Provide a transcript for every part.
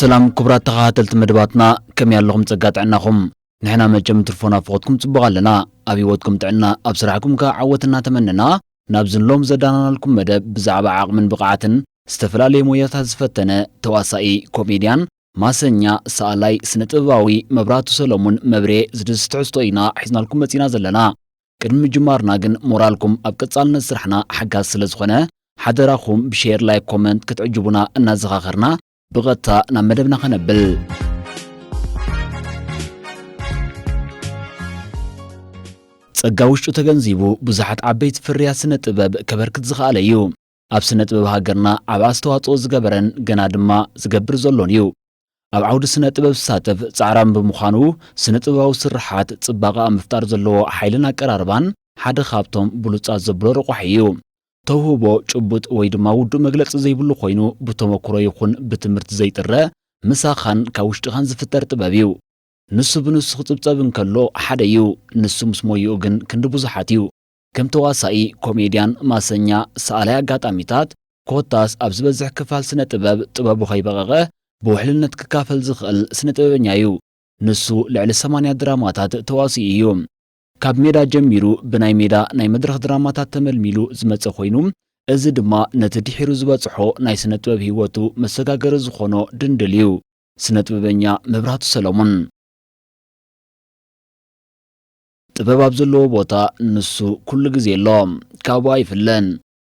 سلام كبرات تخاتلت مدباتنا كم ياللهم تقاطعناكم نحنا مجم تلفونا فوتكم تبغى لنا أبي ودكم تعنا أبصرحكم كعوتنا تمننا نابزن لهم زدانا لكم مدب بزعب عاق من بقعة استفلالي مويات هزفتنا تواسائي كوميديان ماسنيا سالاي سنتباوي مبراتو سلومون مبري زدستعستوينا حزنا لكم متينا زلنا كدم جمارنا جن مورالكم أبكتسال نسرحنا حقا سلزخنا حدراكم بشير لايك كومنت كتعجبونا الناس غاخرنا بغتا نمدبنا خنبل ጸጋውሽጡ ተገንዚቡ ብዙሓት ዓበይቲ ፍርያት ስነ ጥበብ ከበርክት ዝኽኣለ እዩ ኣብ ስነ ጥበብ ሃገርና ዓብ ኣስተዋፅኦ ዝገበረን ገና ድማ ዝገብር ዘሎን እዩ ኣብ ዓውዲ ስነ ጥበብ ዝሳተፍ ጻዕራም ብምዃኑ ስነ ጥበባዊ ስርሓት ጽባቐ ምፍጣር ዘለዎ ሓይልን ኣቀራርባን ሓደ ካብቶም ብሉጻት ዘብሎ ረቑሕ እዩ ተውህቦ ጭቡጥ ወይ ድማ ውዱእ መግለፂ ዘይብሉ ኮይኑ ብተመክሮ ይኹን ብትምህርቲ ዘይጥረ ምሳኻን ካብ ውሽጥኻን ዝፍጠር ጥበብ እዩ ንሱ ብንሱ ክጽብጸብ እንከሎ ሓደ እዩ ንሱ ምስ ሞይኡ ግን ክንዲ ብዙሓት እዩ ከም ተዋሳኢ ኮሜድያን ማሰኛ ሰኣላይ ኣጋጣሚታት ኮታስ ኣብ ዝበዝሕ ክፋል ስነ ጥበብ ጥበቡ ኸይበቐቐ ብውሕልነት ክካፈል ዝኽእል ስነ ጥበበኛ እዩ ንሱ ልዕሊ 80 ድራማታት ተዋሲኡ እዩ ካብ ሜዳ ጀሚሩ ብናይ ሜዳ ናይ መድረኽ ድራማታት ተመልሚሉ ዝመጸ ኮይኑ እዚ ድማ ነቲ ድሒሩ ዝበጽሖ ናይ ስነ ጥበብ ህይወቱ መሰጋገሪ ዝኾኖ ድንድል እዩ ስነ ጥበበኛ መብራህቱ ሰሎሞን ጥበብ ኣብ ዘለዎ ቦታ ንሱ ኩሉ ግዜ ኣሎ ካብኡ ኣይፍለን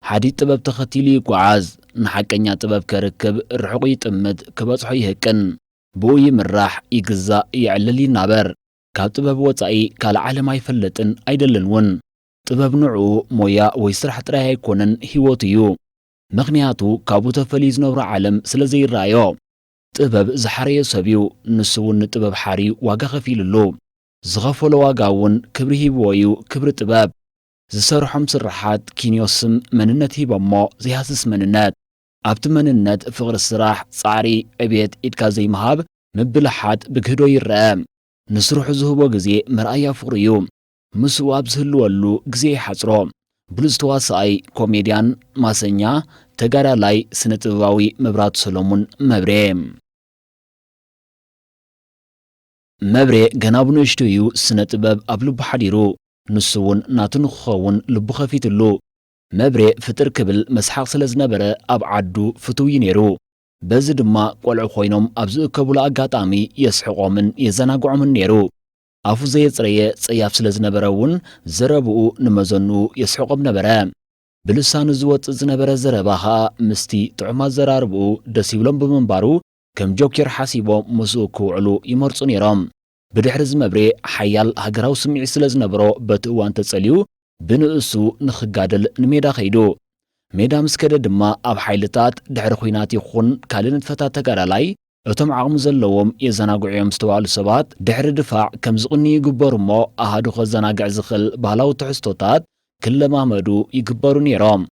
ሓዲት ጥበብ ተኸቲሉ ይጓዓዝ ንሓቀኛ ጥበብ ከርክብ ርሑቕ ይጥምት ክበጽሖ ይህቅን ብኡ ይምራሕ ይግዛእ ይዕልል ይናበር ካብ ጥበብ ወጻኢ ካልእ ዓለም ኣይፈለጥን ኣይደልን እውን ጥበብ ንዕኡ ሞያ ወይ ስራሕ ጥራይ ኣይኮነን ህይወት እዩ ምኽንያቱ ካብኡ ተፈልዩ ዝነብሮ ዓለም ስለ ዘይረኣዮ ጥበብ ዝሓረየ ሰብ እዩ ንሱ እውን ንጥበብ ሓርዩ ዋጋ ኸፊሉሉ ዝኸፈሎ ዋጋ እውን ክብሪ ሂብዎ እዩ ክብሪ ጥበብ ዝሰርሖም ስራሓት ኪንዮስም መንነት ሂቦሞ ዘይሃስስ መንነት ኣብቲ መንነት ፍቕሪ ስራሕ ጻዕሪ ዕብየት ኢድካ ዘይምሃብ ምብልሓት ብግህዶ ይርአ ንስርሑ ዝህቦ ግዜ መርኣያ ፍቕሪ እዩ ምስኡ ኣብ ዝህልወሉ ግዜ ይሓፅሮ ብሉፅ ተዋሳኣይ ኮሜድያን ማሰኛ ተጋዳላይ ስነ ጥበባዊ መብራህቱ ሰሎሞን መብሬ ገና ብንእሽቱ እዩ ስነ ጥበብ ኣብ ልቡ ሓዲሩ ንሱ እውን ናቱ ንክኸውን ልቡ ኸፊትሉ መብሬ ፍጥር ክብል መስሓቕ ስለ ዝነበረ ኣብ ዓዱ ፍትው ነይሩ በዚ ድማ ቆልዑ ኮይኖም ኣብ ዝእከብሉ ኣጋጣሚ የስሕቖምን የዘናግዖምን ነይሩ ኣፉ ዘየፅረየ ጸያፍ ስለ ዝነበረ እውን ዘረብኡ ንመዘንኡ የስሕቖም ነበረ ብልሳኑ ዝወፅእ ዝነበረ ዘረባ ኸኣ ምስቲ ጥዑም ኣዘራርብኡ ደስ ይብሎም ብምንባሩ ከም ጆኬር ሓሲቦም ምስኡ ክውዕሉ ይመርፁ ነይሮም ብድሕሪ ዝመብሬ ሓያል ሃገራዊ ስምዒት ስለ ዝነበሮ በቲ እዋን ተጸልዩ ብንእሱ ንኽጋደል ንሜዳ ኸይዱ ሜዳ ምስ ከደ ድማ ኣብ ሓይልታት ድሕሪ ኹናት ይኹን ካልእ ንጥፈታት ተጋዳላይ እቶም ዓቕሚ ዘለዎም የዘናግዑዮም ዝተባሃሉ ሰባት ድሕሪ ድፋዕ ከም ዝቕኒ ይግበሩ እሞ ኣሃዱ ኸዘናግዕ ዝኽእል ባህላዊ ትሕዝቶታት ክለማመዱ ይግበሩ ነይሮም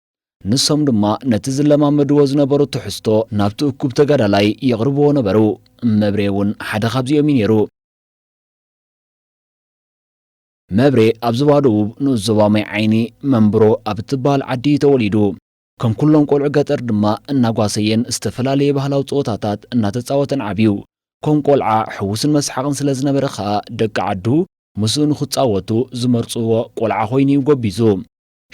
ንሶም ድማ ነቲ ዝለማመድዎ ዝነበሩ ትሕዝቶ ናብቲ እኩብ ተጋዳላይ የቕርብዎ ነበሩ መብሬ እውን ሓደ ካብዚኦም እዩ ነይሩ መብሬ ኣብ ዝባዶ ውብ ንኡስ ዞባ ማይ ዓይኒ መንብሮ ኣብ እትበሃል ዓዲ ተወሊዱ ከም ኩሎም ቆልዑ ገጠር ድማ እናጓሰየን ዝተፈላለየ ባህላዊ ፀወታታት እናተፃወተን ዓብዩ ከም ቆልዓ ሕውስን መስሓቕን ስለ ዝነበረ ኸኣ ደቂ ዓዱ ምስኡ ንኽፃወቱ ዝመርፅዎ ቆልዓ ኮይኑ እዩ ጎቢዙ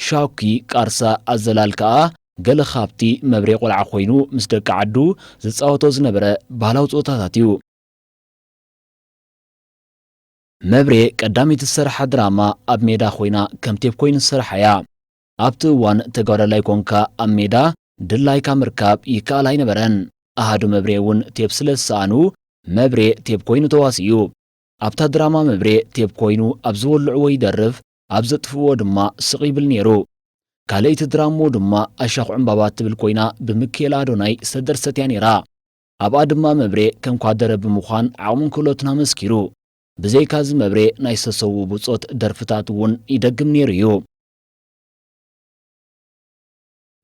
ሻውኪ ቃርሳ ኣዘላል ከኣ ገለ ካብቲ መብሬ ቆልዓ ኮይኑ ምስ ደቂ ዓዱ ዝፃወቶ ዝነበረ ባህላዊ ፀወታታት እዩ መብሬ ቀዳሚት ዝሰርሓ ድራማ ኣብ ሜዳ ኮይና ከም ቴፕ ኮይኑ ዝሰርሓ እያ ኣብቲ እዋን ተጋዳላይ ኮንካ ኣብ ሜዳ ድላይካ ምርካብ ይከኣል ኣይነበረን ኣሃዱ መብሬ እውን ቴፕ ስለ ዝሰኣኑ መብሬ ቴፕ ኮይኑ ተዋሲኡ ኣብታ ድራማ መብሬ ቴፕ ኮይኑ ኣብ ዝበልዕዎ ይደርፍ ኣብ ዘጥፍዎ ድማ ስቕ ይብል ነይሩ ካልእቲ ድራሞ ድማ ኣሻኹ ዕምባባ ትብል ኮይና ብምክኤል ኣዶናይ ዝተደርሰት እያ ነይራ ኣብኣ ድማ መብሬ ከም ኳደረ ብምዃን ዓቕሙን ክእለቱን ኣመስኪሩ ብዘይካ ዝመብሬ ናይ ዝተሰውኡ ብፆት ደርፍታት እውን ይደግም ነይሩ እዩ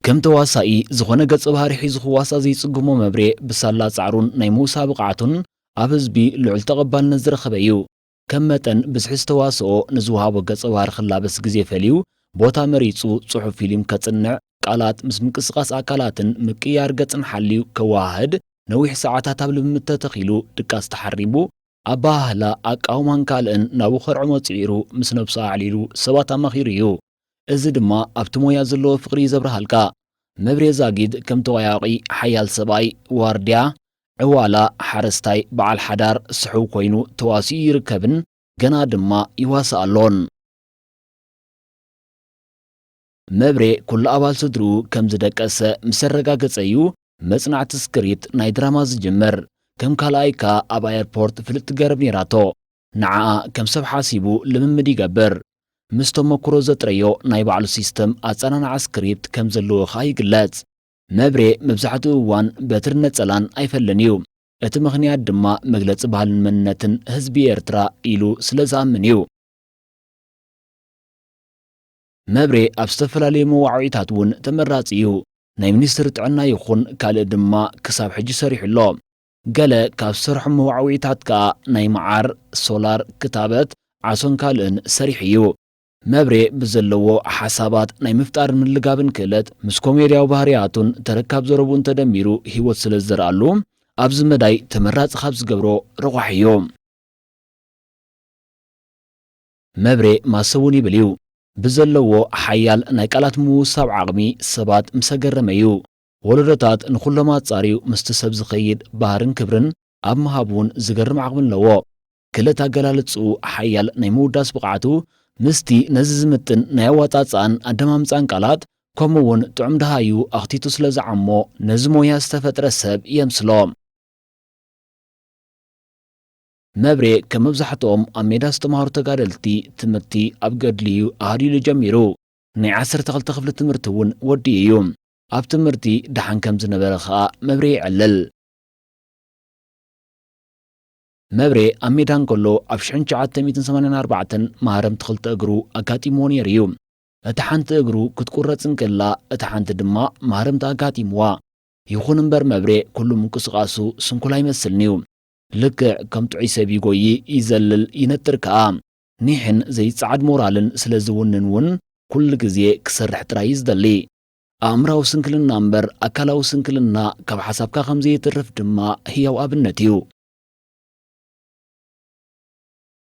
ከም ተዋሳኢ ዝኾነ ገጸ ባህሪ ሒዙ ክዋሳ ዘይጽግሞ መብሬ ብሳላ ጻዕሩን ናይ ምውሳብ ብቕዓቱን ኣብ ህዝቢ ልዑል ተቐባልነት ዝረኸበ እዩ ከም መጠን ብዝሒ ዝተዋስኦ ንዝውሃቦ ገጸ ባህሪ ክላበስ ግዜ ፈልዩ ቦታ መሪጹ ጽሑፍ ፊልም ከጽንዕ ቃላት ምስ ምንቅስቓስ ኣካላትን ምቅያር ገጽን ሓልዩ ከዋህድ ነዊሕ ሰዓታት ኣብ ልምምድ ተተኺሉ ድቃስ ተሓሪሙ ኣባህላ ኣቃውማን ካልእን ናብኡ ኸርዖ መፂሩ ምስ ነብሱ ኣዕሊሉ ሰባት ኣማኺሩ እዩ። እዚ ድማ ኣብቲ ሞያ ዘለዎ ፍቕሪ ዘብርሃልካ። መብሬ ዛጊድ ከም ተዋያቒ ሓያል ሰብኣይ ዋርድያ ዕዋላ ሓረስታይ በዓል ሓዳር ስሕው ኮይኑ ተዋሲኡ ይርከብን ገና ድማ ይዋስእ ኣሎን። መብሬ ኩሉ ኣባል ስድርኡ ከም ዝደቀሰ ምስ ኣረጋገፀ እዩ መጽናዕቲ ስክሪፕት ናይ ድራማ ዝጅመር። ከም ካልኣይካ ኣብ ኣየርፖርት ፍልጥ ገረብ ነይራቶ ንዓኣ ከም ሰብ ሓሲቡ ልምምድ ይገብር። ምስ ተመክሮ ዘጥረዮ ናይ ባዕሉ ሲስተም ኣጸናንዓ ስክሪፕት ከም ዘለዎ ኸ ይግለጽ። መብሬ መብዛሕትኡ እዋን በትሪ ነጸላን ኣይፈለን እዩ። እቲ ምኽንያት ድማ መግለጺ ባህልን መንነትን ህዝቢ ኤርትራ ኢሉ ስለ ዝኣምን እዩ። መብሬ ኣብ ዝተፈላለዩ መዋዕዊታት እውን ተመራጺ እዩ። ናይ ሚኒስትሪ ጥዕና ይኹን ካልእ ድማ ክሳብ ሕጂ ሰሪሑ ኣሎ። ገለ ካብ ዝሰርሖ መዋዕዊታት ከዓ ናይ መዓር፣ ሶላር፣ ክታበት፣ ዓሶን ካልእን ሰሪሕ እዩ። መብሬ ብዘለዎ ሓሳባት ናይ ምፍጣርን ምልጋብን ክእለት ምስ ኮሜድያዊ ባህርያቱን ተረካብ ዘረቡን ተደሚሩ ህይወት ስለ ዝዘርኣሉ ኣብዚ መዳይ ተመራጺ ካብ ዝገብሮ ረጓሕ እዩ። መብሬ ማሰቡን ይብል እዩ ብዘለዎ ሓያል ናይ ቃላት ምውሳብ ዓቕሚ ሰባት ምስ ኣገረመ እዩ። ወለዶታት ንኹሎም ኣጻሪዩ ምስቲ ሰብ ዝኸይድ ባህርን ክብርን ኣብ ምሃብ እውን ዝገርም ዓቕሚ ኣለዎ። ክለት ኣገላልጽኡ ሓያል ናይ ምውዳስ ብቕዓቱ ምስቲ ነዚ ዝምጥን ናይ ኣዋጻጽኣን ኣደማምፃን ቃላት ከምኡውን ጥዑም ድሃዩ ኣኽቲቱ ስለ ዝዓሞ ነዚ ሞያ ዝተፈጥረ ሰብ የምስሎ። መብሬ ከም መብዛሕትኦም ኣብ ሜዳ ዝተምሃሩ ተጋደልቲ ትምህርቲ ኣብ ገድልዩ ኣሃዲሉ ጀሚሩ። ናይ 12 ክፍሊ ትምህርቲ እውን ወዲኡ እዩ። ኣብ ትምህርቲ ድሓን ከም ዝነበረ ኸኣ መብሬ ይዕልል። መብሬ ኣብ ሜዳ እንከሎ ኣብ 1984 ማህረምቲ ክልተ እግሩ ኣጋጢምዎ ነይሩ እዩ። እቲ ሓንቲ እግሩ ክትቁረፅ እንከላ እቲ ሓንቲ ድማ ማህረምቲ ኣጋጢምዋ። ይኹን እምበር መብሬ ኩሉ ምንቅስቓሱ ስንኩላ ይመስልኒ እዩ። ልክዕ ከም ጥዑይ ሰብ ይጎይ ይዘልል ይነጥር ከዓ ኒሕን ዘይፀዓድ ሞራልን ስለ ዝውንን እውን ኩሉ ግዜ ክሰርሕ ጥራይ ዝደሊ። ኣእምራዊ ስንክልና እምበር ኣካላዊ ስንክልና ካብ ሓሳብካ ከም ዘይትርፍ ድማ ህያው ኣብነት እዩ።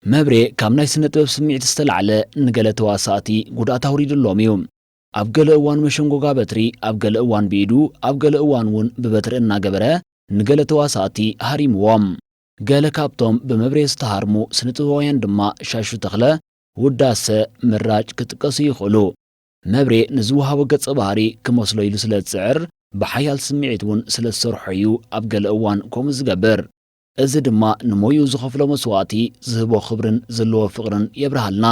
መብሬ ካብ ናይ ስነ ጥበብ ስምዒት ዝተላዕለ ንገለ ተዋሳእቲ ጉድኣት ኣውሪድሎም እዩ። ኣብ ገለ እዋን መሸንጎጋ በትሪ፣ ኣብ ገለ እዋን ብኢዱ፣ ኣብ ገለ እዋን እውን ብበትሪ እናገበረ ንገለ ተዋሳእቲ ሃሪምዎም። ገለ ካብቶም ብመብሬ ዝተሃርሙ ስነ ጥበባውያን ድማ ሻሹ ተኽለ፣ ውዳሰ፣ ምራጭ ክጥቀሱ ይኽእሉ። መብሬ ንዝወሃቦ ገጸ ባህሪ ክመስሎ ኢሉ ስለ ዝፅዕር ብሓያል ስምዒት እውን ስለ ዝሰርሖ እዩ ኣብ ገለ እዋን ከምኡ ዝገብር። እዚ ድማ ንሞዩ ዝኸፍሎ መስዋእቲ ዝህቦ ክብርን ዘለዎ ፍቕርን የብርሃልና።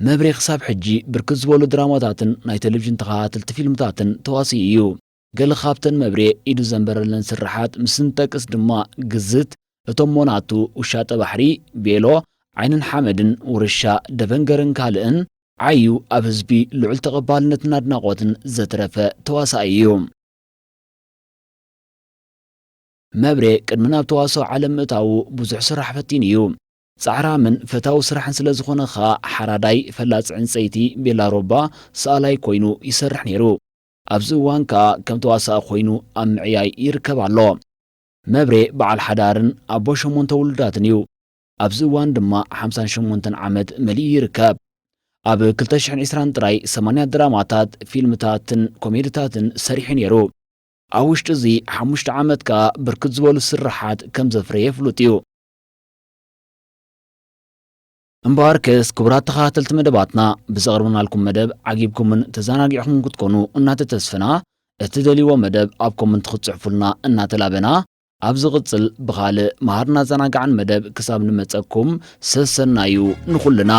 መብሬ ክሳብ ሕጂ ብርክት ዝበሉ ድራማታትን ናይ ቴሌቭዥን ተኸታተልቲ ፊልምታትን ተዋሲኡ እዩ። ገለ ካብተን መብሬ ኢዱ ዘንበረለን ስራሓት ምስ ንጠቅስ ድማ ግዝት፣ እቶም ሞናቱ፣ ውሻጠ ባሕሪ፣ ቤሎ፣ ዓይንን ሓመድን፣ ውርሻ፣ ደበንገርን ካልእን ዓዩ ኣብ ህዝቢ ልዑል ተቐባልነትን ኣድናቖትን ዘትረፈ ተዋሳኢ እዩ። መብሬ ቅድሚ ናብ ተዋስኦ ዓለም ምእታዉ ብዙሕ ስራሕ ፈቲን እዩ። ጻዕራምን ፈታዊ ስራሕን ስለ ዝኾነ ኸ ሓራዳይ ፈላፂ ዕንፀይቲ ቤላ ሮባ ሰኣላይ ኮይኑ ይሰርሕ ነይሩ። ኣብዚ እዋን ከዓ ከም ተዋሳኢ ኮይኑ ኣብ ምዕያይ ይርከብ ኣሎ። መብሬ በዓል ሓዳርን ኣቦ 8 ውሉዳትን እዩ። ኣብዚ እዋን ድማ 58 ዓመት መሊኡ ይርከብ። ኣብ 2020 ጥራይ 80 ድራማታት፣ ፊልምታትን ኮሜድታትን ሰሪሑ ነይሩ። ኣብ ውሽጢ እዚ 5 ዓመት ከዓ ብርክት ዝበሉ ስራሓት ከም ዘፍረየ ፍሉጥ እዩ። እምበኣርከስ ክቡራት ተኸታተልቲ መደባትና ብዘቕርብናልኩም መደብ ዓጊብኩምን ተዘናጊዕኹምን ክትኮኑ እናተተስፍና እቲ ደልይዎ መደብ ኣብ ኮመንት ክትጽሕፉልና እናተላበና ኣብ ዝቕጽል ብኻልእ መሃርና ዘናጋዕን መደብ ክሳብ ንመጸኩም ሰሰናዩ ንኹልና።